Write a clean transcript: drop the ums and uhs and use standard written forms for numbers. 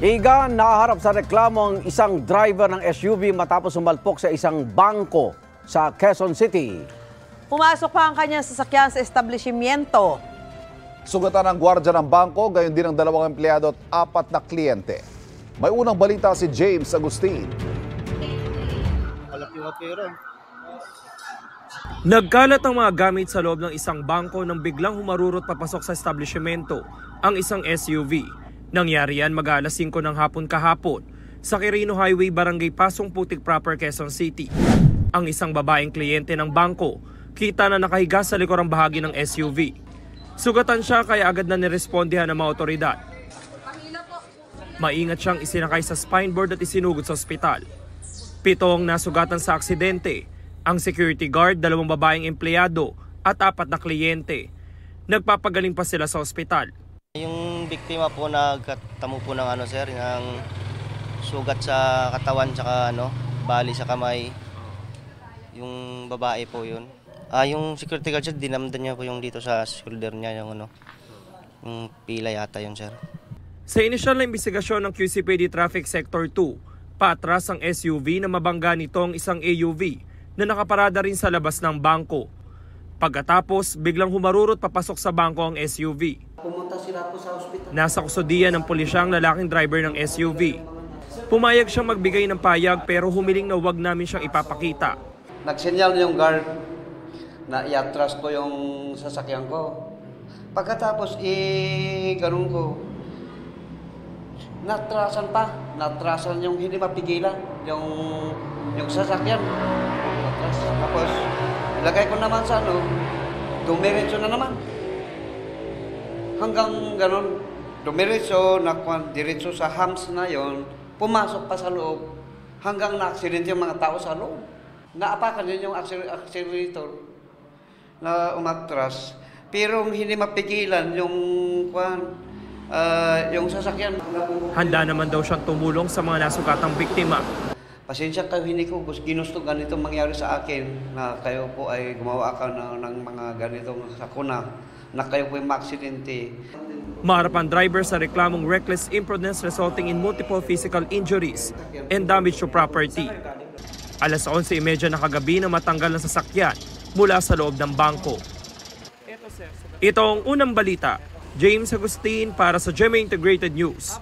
Igan, naharap sa reklamo ang isang driver ng SUV matapos sumalpok sa isang bangko sa Quezon City. Pumasok pa ang kanyang sasakyan sa establishmento. Sugatan ng gwardya ng bangko, gayon din ang 2 empleyado at 4 na kliyente. May unang balita si James Agustin. Nagkalat ang mga gamit sa loob ng isang bangko nang biglang humarurot papasok sa establishmento ang isang SUV. Nangyari yan mag-alas 5 ng hapon kahapon sa Quirino Highway, Barangay Pasong Putik Proper, Quezon City. Ang isang babaeng kliyente ng bangko kita na nakahiga sa likurang bahagi ng SUV. Sugatan siya kaya agad na nirespondihan ng mga otoridad. Maingat siyang isinakay sa spine board at isinugod sa ospital. 7 ang nasugatan sa aksidente, ang security guard, 2 babaeng empleyado at 4 na kliyente. Nagpapagaling pa sila sa ospital. Yung biktima po nagkatamo po ng ng sugat sa katawan tsaka bali sa kamay. Yung babae po yun. Yung security guard sir, dinamdan niya po yung dito sa shoulder niya yung pila yata yun sir. Sa inisyal na imbestigasyon ng QCPD Traffic Sector 2, patras ang SUV na mabangga nitong isang AUV na nakaparada rin sa labas ng bangko. Pagkatapos, biglang humarurot papasok sa bangko ang SUV. Pumunta sila po sa ospital. Nasa kustudiya ng pulisya ang lalaking driver ng SUV. Pumayag siyang magbigay ng payag pero humiling na huwag namin siyang ipapakita. Nagsenyal yung guard na iatras ko yung sasakyan ko. Pagkatapos, ganun ko. Natrasan yung hindi mapigilan, yung sasakyan. Tapos, ilagay ko naman sa dumiretso na naman. Hanggang ganun, dumiretso, diretso sa hams na yon, pumasok pa sa loob, hanggang na-accident yung mga tao sa loob. Naapakan din yung accelerator na umatras. Pero hindi mapigilan yung sasakyan. Handa naman daw siyang tumulong sa mga nasukatang biktima. Pasensya kayo, hindi ko ginusto ganito mangyari sa akin na kayo po ay gumawa ka ng mga ganitong sakuna na kayo po ay maaksidente. Maharap ang driver sa reklamong reckless imprudence resulting in multiple physical injuries and damage to property. Alas 11:30 ng kagabi na matanggal ng sasakyan mula sa loob ng bangko. Ito ang unang balita. James Agustin para sa GMA Integrated News.